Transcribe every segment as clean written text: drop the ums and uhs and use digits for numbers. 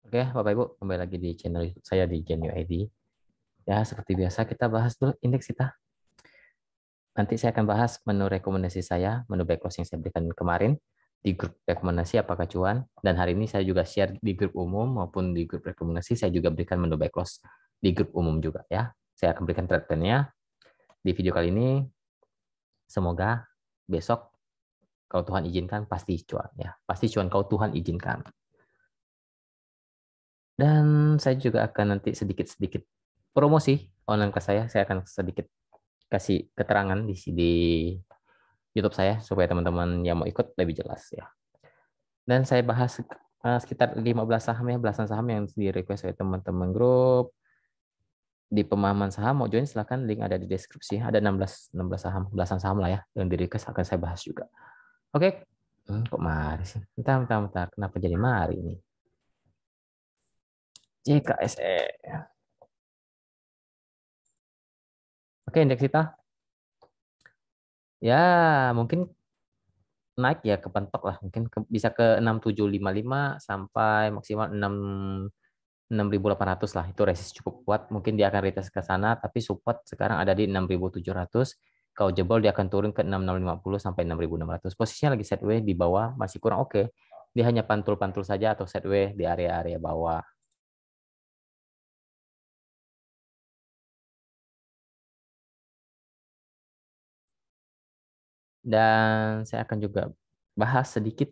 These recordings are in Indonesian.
Oke, Bapak Ibu, kembali lagi di channel YouTube saya di Genio ID. Ya, seperti biasa kita bahas dulu indeks kita. Nanti saya akan bahas menu rekomendasi saya, menu backlog yang saya berikan kemarin di grup rekomendasi apakah cuan. Dan hari ini saya juga share di grup umum maupun di grup rekomendasi saya juga berikan menu backlog di grup umum juga ya. Saya akan berikan trade plan-nya di video kali ini. Semoga besok kalau Tuhan izinkan pasti cuan ya. Pasti cuan kalau Tuhan izinkan. Dan saya juga akan nanti sedikit-sedikit promosi online kelas saya. Saya akan sedikit kasih keterangan di YouTube saya supaya teman-teman yang mau ikut lebih jelas ya. Dan saya bahas sekitar 15 saham ya, belasan saham yang di request oleh teman-teman grup. Di pemahaman saham mau join silahkan, link ada di deskripsi. Ada 16 saham, belasan saham lah ya yang di request akan saya bahas juga. Oke. Kok mari sih? Bentar. Kenapa jadi mari ini? JKSE. Oke, indeks kita. Ya, mungkin naik ya kepentok lah mungkin bisa ke 6755 sampai maksimal 6.800 lah, itu resist cukup kuat, mungkin dia akan retest ke sana tapi support sekarang ada di 6.700. Kalau jebol dia akan turun ke 6.650 sampai 6.600. Posisinya lagi sideways di bawah, masih kurang oke. Dia hanya pantul-pantul saja atau sideways di area-area bawah. Dan saya akan juga bahas sedikit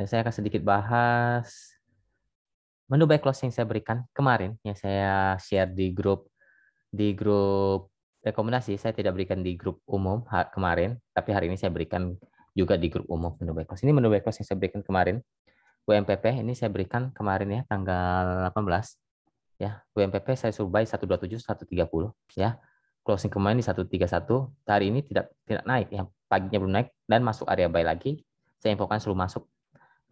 saya akan sedikit bahas menu buy close yang saya berikan kemarin, yang saya share di grup rekomendasi. Saya tidak berikan di grup umum kemarin, tapi hari ini saya berikan juga di grup umum menu buy close. Ini menu buy close yang saya berikan kemarin. WMPP ini saya berikan kemarin ya tanggal 18 ya. WMPP saya suruh buy 127 130 ya. Closing kemarin di 131. Hari ini tidak tidak naik ya. Paginya belum naik dan masuk area buy lagi. Saya infokan suruh masuk.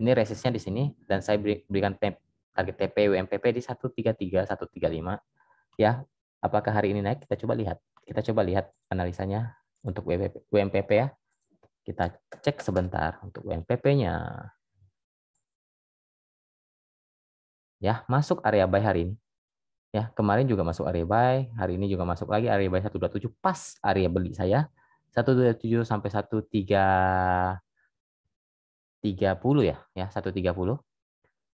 Ini resistnya di sini dan saya berikan target TP WMPP di 133 135 ya. Apakah hari ini naik? Kita coba lihat. Kita coba lihat analisanya untuk WMPP ya. Kita cek sebentar untuk WMPP-nya. Ya, masuk area buy hari ini. Ya, kemarin juga masuk area buy, hari ini juga masuk lagi area buy 127, pas area beli saya 127 sampai 130 ya 130.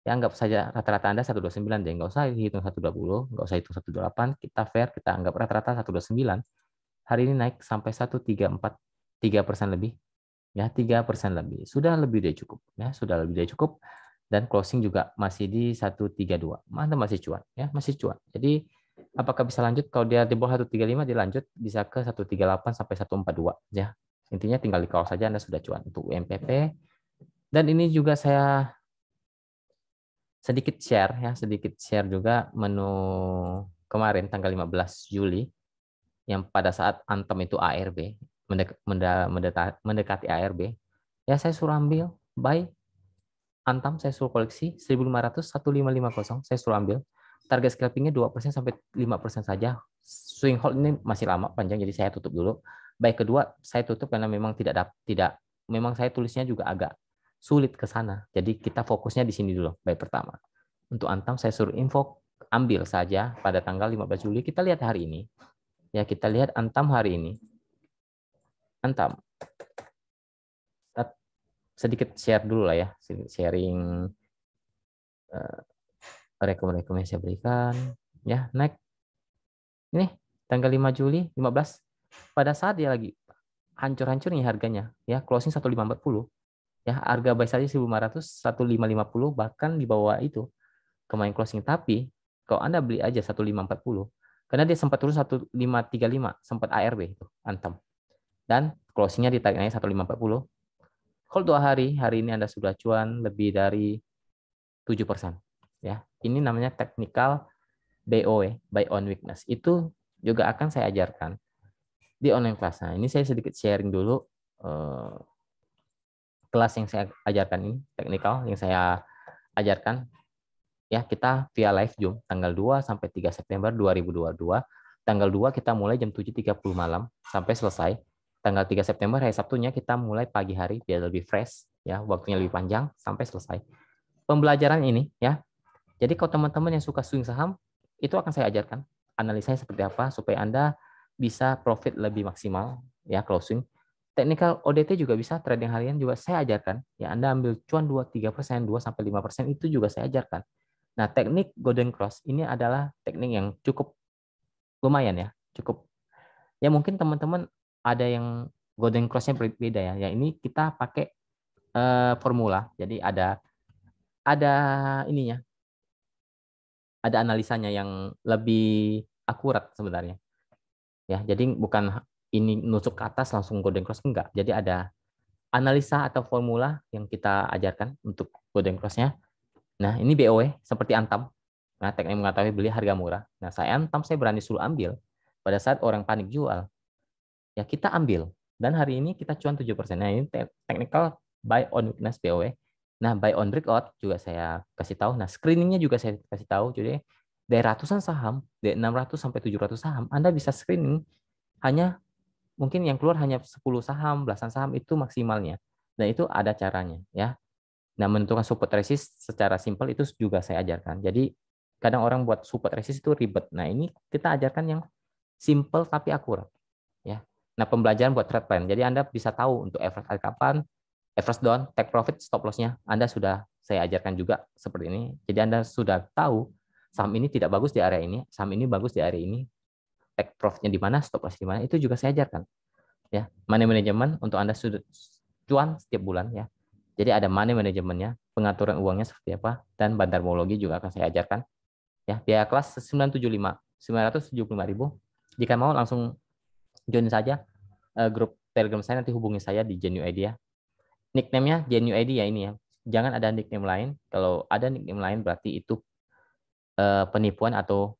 Ya, anggap saja rata-rata Anda 129 deh, nggak usah hitung 120, nggak usah hitung 128, kita fair, kita anggap rata-rata 129. Hari ini naik sampai 134, 3% lebih. Ya, 3% lebih. Sudah lebih dari cukup. Ya, sudah lebih dari cukup. Dan closing juga masih di 132. Mana masih cuan. Ya, masih cuan. Jadi, apakah bisa lanjut? Kalau dia di bawah 135, dia lanjut bisa ke 138 sampai 142. Ya, intinya tinggal di call saja Anda sudah cuan untuk UMPP. Dan ini juga saya sedikit share juga menu kemarin tanggal 15 Juli yang pada saat antem itu ARB mendekati ARB, ya saya suruh ambil buy antam, saya suruh koleksi 1.500 1550, saya suruh ambil target scalpingnya 2% sampai 5% saja. Swing hold ini masih lama panjang, jadi saya tutup dulu. Baik kedua saya tutup karena memang tidak memang saya tulisnya juga agak sulit ke sana, jadi kita fokusnya di sini dulu. Baik pertama untuk antam saya suruh info ambil saja pada tanggal 15 Juli. Kita lihat hari ini ya, kita lihat antam hari ini. Antam sedikit share dulu lah ya, sharing rekomendasi yang saya berikan ya. Naik ini tanggal 5 Juli 15, pada saat dia lagi hancur-hancurnya harganya ya, closing 1.540 ya, harga buy saja 1.500 1.550 bahkan di bawah itu kemarin closing. Tapi kalau Anda beli aja 1.540 karena dia sempat turun 1.535, sempat ARB itu antam, dan closingnya ditarik naik 1.540. Kalau 2 hari, hari ini Anda sudah cuan lebih dari 7%. Ya, ini namanya technical BOW, buy on weakness. Itu juga akan saya ajarkan di online class. Nah, ini saya sedikit sharing dulu kelas yang saya ajarkan ini, technical yang saya ajarkan. Ya, kita via live Zoom tanggal 2 sampai 3 September 2022 Tanggal 2 kita mulai jam 7.30 malam sampai selesai. Tanggal 3 September hari Sabtunya kita mulai pagi hari biar lebih fresh ya, waktunya lebih panjang sampai selesai. Pembelajaran ini ya. Jadi kalau teman-teman yang suka swing saham itu akan saya ajarkan analisanya seperti apa supaya Anda bisa profit lebih maksimal ya closing. Technical ODT juga bisa, trading harian juga saya ajarkan. Ya, Anda ambil cuan 2-3%, 2-5% itu juga saya ajarkan. Nah, teknik golden cross ini adalah teknik yang cukup lumayan ya, cukup. Ya mungkin teman-teman ada yang golden cross-nya berbeda ya. Ya ini kita pakai formula. Jadi ada ininya, ada analisanya yang lebih akurat sebenarnya. Ya, jadi bukan ini nusuk ke atas langsung golden cross enggak. Jadi ada analisa atau formula yang kita ajarkan untuk golden cross-nya. Nah, ini BOE seperti Antam. Nah, teknik mengetahui beli harga murah. Nah, saya Antam saya berani suruh ambil pada saat orang panik jual. Ya, kita ambil. Dan hari ini kita cuan 7%. Nah, ini technical buy on weakness BOE. Nah, buy on breakout juga saya kasih tahu. Nah, screeningnya juga saya kasih tahu. Jadi, dari ratusan saham, dari 600 sampai 700 saham, Anda bisa screening hanya mungkin yang keluar hanya 10 saham, belasan saham itu maksimalnya. Dan itu ada caranya ya. Nah, menentukan support resist secara simpel itu juga saya ajarkan. Jadi kadang orang buat support resist itu ribet. Nah, ini kita ajarkan yang simple tapi akurat ya. Nah, pembelajaran buat trade plan. Jadi Anda bisa tahu untuk average high kapan, average down, take profit, stop loss-nya. Anda sudah saya ajarkan juga seperti ini. Jadi Anda sudah tahu saham ini tidak bagus di area ini, saham ini bagus di area ini, take profit-nya di mana, stop loss di mana, itu juga saya ajarkan. Ya, money management untuk Anda sudah cuan setiap bulan ya. Jadi ada money manajemennya, pengaturan uangnya seperti apa, dan bandarmologi juga akan saya ajarkan. Ya, biaya kelas 975.000. Jika mau langsung join saja grup Telegram saya, nanti hubungi saya di Genuid ID ya. Nickname-nya Genuid ID ya ini ya. Jangan ada nickname lain. Kalau ada nickname lain berarti itu penipuan atau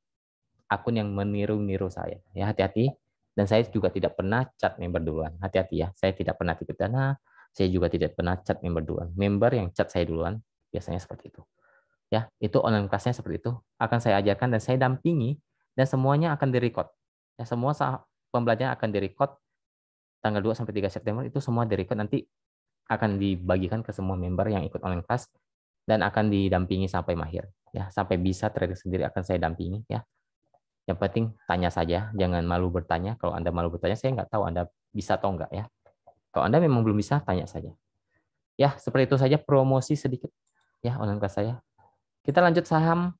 akun yang meniru-niru saya. Ya, hati-hati. Dan saya juga tidak pernah chat member duluan. Hati-hati ya. Saya tidak pernah titip dana. Saya juga tidak pernah chat member duluan. Member yang chat saya duluan biasanya seperti itu. Ya, itu online kelasnya seperti itu. Akan saya ajarkan dan saya dampingi dan semuanya akan direcord. Ya, semua pembelajaran akan direcord tanggal 2 sampai 3 September itu semua direcord, nanti akan dibagikan ke semua member yang ikut online kelas dan akan didampingi sampai mahir. Ya, sampai bisa trading sendiri akan saya dampingi ya. Yang penting tanya saja, jangan malu bertanya. Kalau Anda malu bertanya, saya nggak tahu Anda bisa atau enggak ya. Kalau Anda memang belum bisa, tanya saja. Ya, seperti itu saja promosi sedikit ya online kelas saya. Kita lanjut saham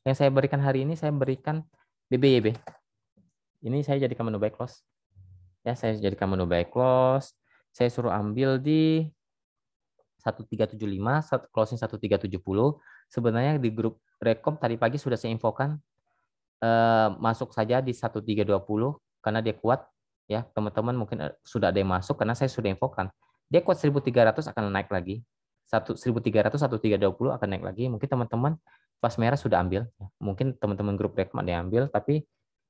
yang saya berikan hari ini, saya berikan BBYB. Ini saya jadikan menu buy close. Ya, saya jadikan menu buy close. Saya suruh ambil di 1375, closing 1370. Sebenarnya di grup Rekom tadi pagi sudah saya infokan masuk saja di 1320 karena dia kuat ya. Teman-teman mungkin sudah ada yang masuk karena saya sudah infokan. Dia kuat 1300 akan naik lagi. 1300 1320 akan naik lagi. Mungkin teman-teman pas merah sudah ambil. Mungkin teman-teman grup rekom ada yang ambil, tapi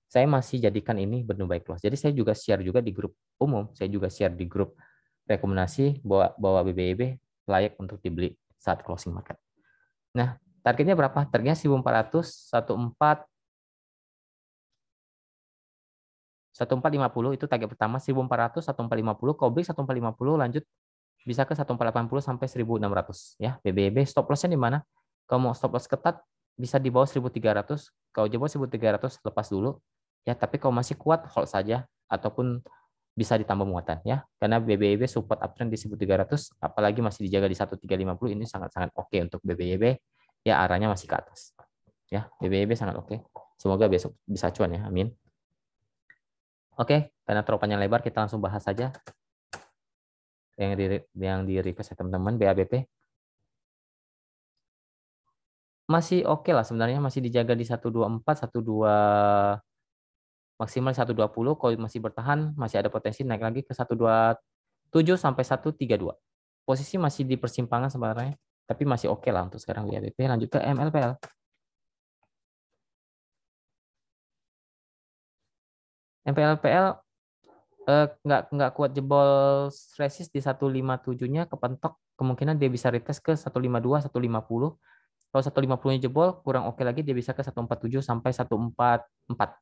saya masih jadikan ini menu buy close. Jadi saya juga share juga di grup umum, saya juga share di grup rekomendasi bahwa BBYB layak untuk dibeli saat closing market. Nah, targetnya berapa? Targetnya 1400, 1450 itu target pertama, 1400, 1450, kalau beli 1450 lanjut bisa ke 1480 sampai 1600 ya. BBB stop loss-nya di mana? Kalau mau stop loss ketat bisa di bawah 1300, kalau jebol 1300 lepas dulu ya, tapi kalau masih kuat hold saja ataupun bisa ditambah muatan ya. Karena BBB support uptrend di 1300 apalagi masih dijaga di 1350 ini sangat-sangat oke untuk BBB ya, arahnya masih ke atas. Ya, BBB sangat oke. Semoga besok bisa cuan ya. Amin. Oke, karena terlalu panjang lebar kita langsung bahas saja yang di request ya teman-teman. BABP masih oke lah sebenarnya, masih dijaga di 124, 12 maksimal 120. Kalau masih bertahan masih ada potensi naik lagi ke 127 sampai 132. Posisi masih di persimpangan sebenarnya, tapi masih oke lah untuk sekarang BABP. Lanjut ke MLPL. MPLPL nggak kuat jebol resist di 157-nya kepentok, kemungkinan dia bisa retest ke 152, 150. Kalau 150-nya jebol kurang oke lagi dia bisa ke 147 sampai 144.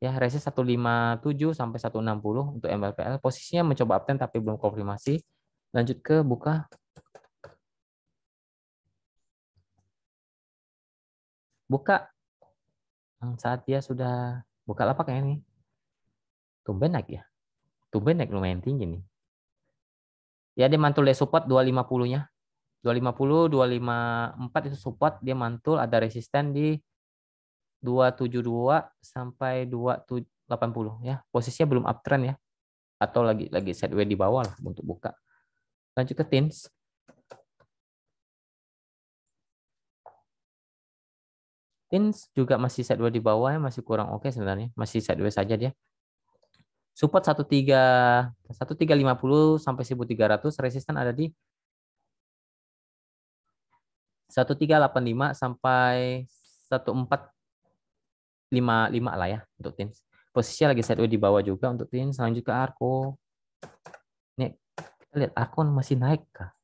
Ya, resist 157 sampai 160 untuk MLPL. Posisinya mencoba uptrend tapi belum konfirmasi. Lanjut ke buka. Buka saat dia sudah buka lapak kayak ini. Tumben naik ya. Tumben naik lumayan tinggi nih. Ya, dia mantul dari support 250-nya. 250, 254 itu support, dia mantul, ada resisten di 272 sampai 280 ya. Posisinya belum uptrend ya. Atau lagi sideways di bawah lah untuk buka. Lanjut ke TINS. TINS juga masih sideways di bawah ya, masih kurang oke sebenarnya. Masih sideways saja dia. Support 1350 sampai 1300, resisten ada di 1385 sampai 1455 lah ya untuk TINS. Posisinya lagi sideways di bawah juga untuk TINS. Lanjut ke ARKO. Nih, kita lihat ARKO masih naik kah?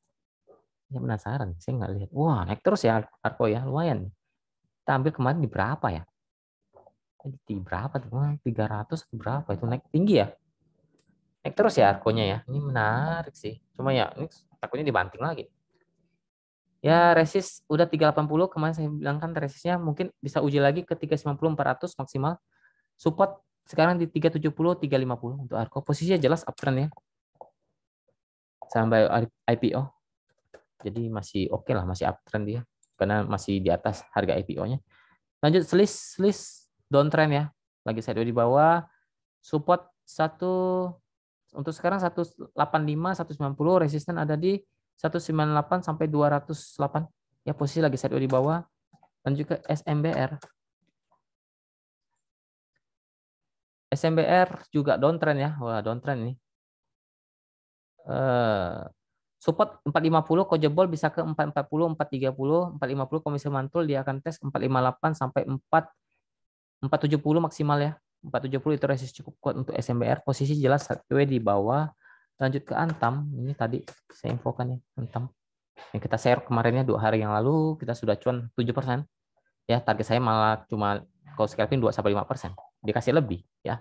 Ya penasaran, saya nggak lihat. Wah, naik terus ya ARKO ya, lumayan. Kita ambil kemarin di berapa ya? Di berapa tuh? 300 berapa itu naik tinggi ya? Naik terus ya ARKO-nya ya. Ini menarik sih. Cuma ya ini takutnya dibanting lagi. Ya resist udah 380 kemarin saya bilang kan resistnya mungkin bisa uji lagi ke 390 400 maksimal. Support sekarang di 370 350 untuk ARKO. Posisinya jelas uptrend ya. Sampai IPO. Jadi masih oke lah, masih uptrend dia karena masih di atas harga IPO-nya. Lanjut list downtrend ya. Lagi sideways di bawah. Support untuk sekarang 185 190, resisten ada di 198 sampai 208. Ya posisi lagi sideways di bawah. Lanjut ke SMBR. SMBR juga downtrend ya. Wah, downtrend nih. Support 450 kalau jebol bisa ke 440, 430, 450 kalau misalnya mantul dia akan tes 458 sampai 470 maksimal ya. 470 itu resist cukup kuat untuk SMBR. Posisi jelas sideways di bawah. Lanjut ke Antam. Ini tadi saya infokan ya, Antam. Yang kita share kemarinnya 2 hari yang lalu kita sudah cuan 7%. Ya, target saya malah cuma kalau scalping 2 sampai 5%. Dikasih lebih ya.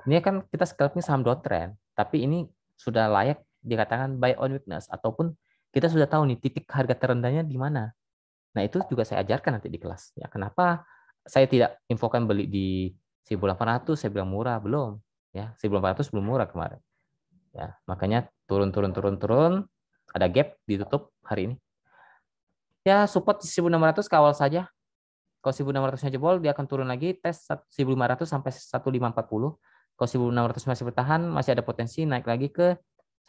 Ini kan kita scalping saham downtrend, tapi ini sudah layak dikatakan buy on weakness ataupun kita sudah tahu nih titik harga terendahnya di mana. Nah, itu juga saya ajarkan nanti di kelas. Ya, kenapa saya tidak infokan beli di 1.800, saya bilang murah, belum. Ya, 1.800 belum murah kemarin. Ya, makanya turun, ada gap ditutup hari ini. Ya, support 1.600 kawal saja. Kalau 1.600-nya jebol, dia akan turun lagi, tes 1.500 sampai 1.540. Kalau 1.600 masih bertahan, masih ada potensi naik lagi ke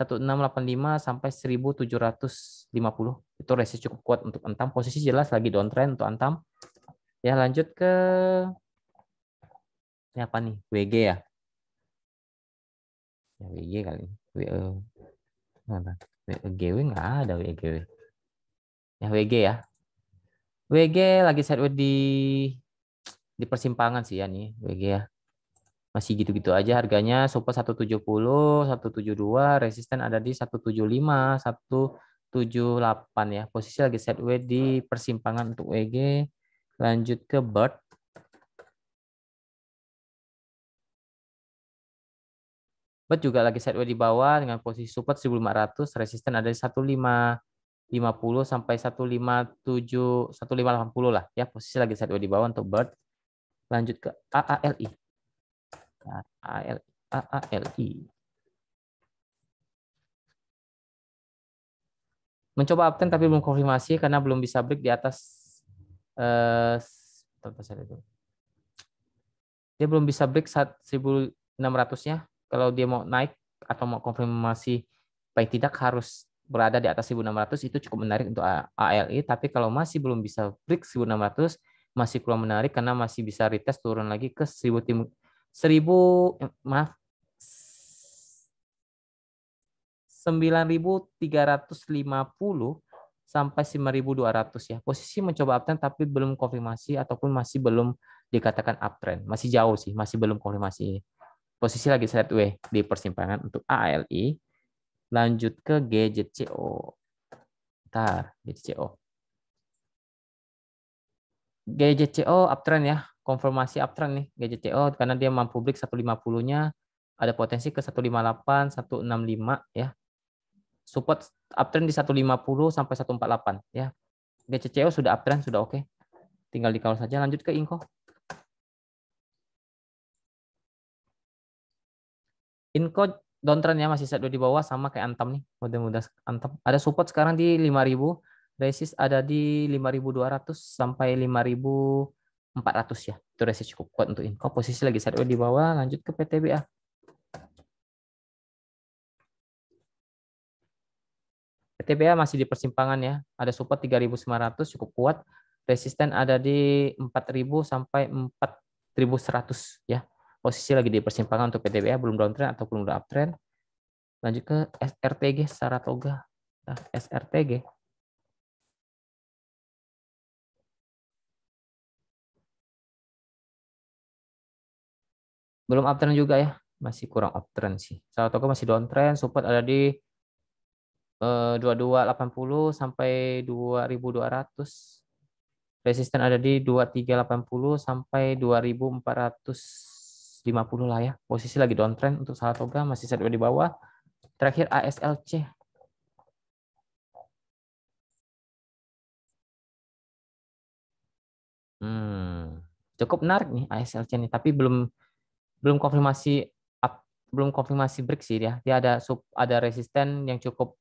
1.685 sampai 1.750. Itu resist cukup kuat untuk Antam. Posisi jelas lagi downtrend untuk Antam. Ya, lanjut ke ini apa nih? WG ya. Ya, WG kali. WGW nggak ada WGW. Ya, WG ya. WG lagi sideways di persimpangan sih ya nih WG ya. Masih gitu-gitu aja harganya, support 170, 172, resisten ada di 175, 178 ya. Posisi lagi sideways di persimpangan untuk WG. Lanjut ke Bird. Bird juga lagi sideways di bawah dengan posisi support 1.500, resisten ada di 1.550 sampai 1.57, 1.580 lah ya. Posisi lagi sideways di bawah untuk Bird. Lanjut ke AALI. AALI. Mencoba uptrend tapi belum konfirmasi karena belum bisa break di atas dia belum bisa break 1.600-nya. Kalau dia mau naik atau mau konfirmasi paling tidak harus berada di atas 1.600, itu cukup menarik untuk ALI. Tapi kalau masih belum bisa break 1.600, masih kurang menarik karena masih bisa retest turun lagi ke 1.000 maaf 9.350 sampai 5.200 ya. Posisi mencoba uptrend tapi belum konfirmasi ataupun masih belum dikatakan uptrend. Masih jauh sih, masih belum konfirmasi. Posisi lagi sideways di persimpangan untuk ALI. Lanjut ke GJCO. GJCO. GJCO uptrend ya. konfirmasi uptrend nih GJCO karena dia mampu break 150-nya, ada potensi ke 158, 165 ya. Support uptrend di 150 sampai 148 ya. GCCO sudah uptrend, sudah oke. Tinggal di kawal saja. Lanjut ke Inco. Inco downtrend ya, masih set di bawah sama kayak Antam nih. Mudah-mudahan Antam. Ada support sekarang di 5.000, resist ada di 5.200 sampai 5.400 ya. Itu resist cukup kuat untuk Inco. Posisi lagi set di bawah. Lanjut ke PTBA. PTBA masih di persimpangan ya. Ada support 3.900 cukup kuat. Resisten ada di 4.000 sampai 4.100 ya. Posisi lagi di persimpangan untuk PTBA, belum downtrend atau belum uptrend. Lanjut ke SRTG Saratoga. Nah, SRTG. Belum uptrend juga ya. Masih kurang uptrend sih. Saratoga masih downtrend. Support ada di 2280 sampai 2.200. Resisten ada di 2380 sampai 2.450 lah ya. Posisi lagi downtrend untuk Saratoga, masih set di bawah. Terakhir ASLC. Cukup menarik nih ASLC nih, tapi belum belum konfirmasi belum konfirmasi break sih dia. Dia ada resisten yang cukup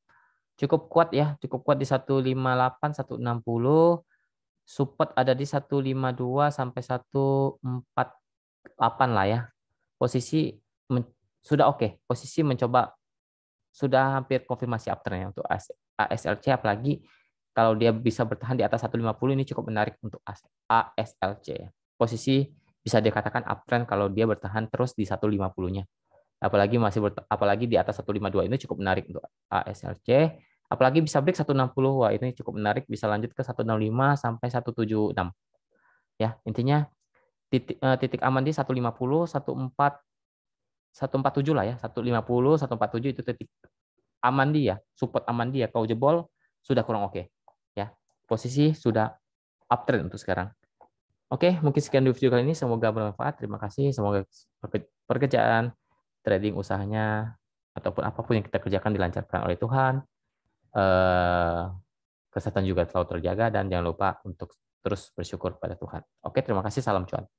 cukup kuat ya, cukup kuat di 158, 160. Support ada di 152 sampai 148 lah ya. Posisi sudah oke. Posisi mencoba sudah hampir konfirmasi uptrend untuk ASLC, apalagi kalau dia bisa bertahan di atas 150 ini cukup menarik untuk ASLC. Posisi bisa dikatakan uptrend kalau dia bertahan terus di 150-nya. Apalagi di atas 152 ini cukup menarik untuk ASLC. Apalagi bisa break 160, wah ini cukup menarik, bisa lanjut ke 165 sampai 176. Ya, intinya titik aman di 150, 147 lah ya, 150, 147 itu titik aman dia, support aman dia. Kalau jebol sudah kurang oke. Ya, posisi sudah uptrend untuk sekarang. Oke, mungkin sekian di video kali ini. Semoga bermanfaat. Terima kasih. Semoga pekerjaan, trading usahanya, ataupun apapun yang kita kerjakan dilancarkan oleh Tuhan. Kesehatan juga selalu terjaga, dan jangan lupa untuk terus bersyukur pada Tuhan. Oke, terima kasih. Salam cuan.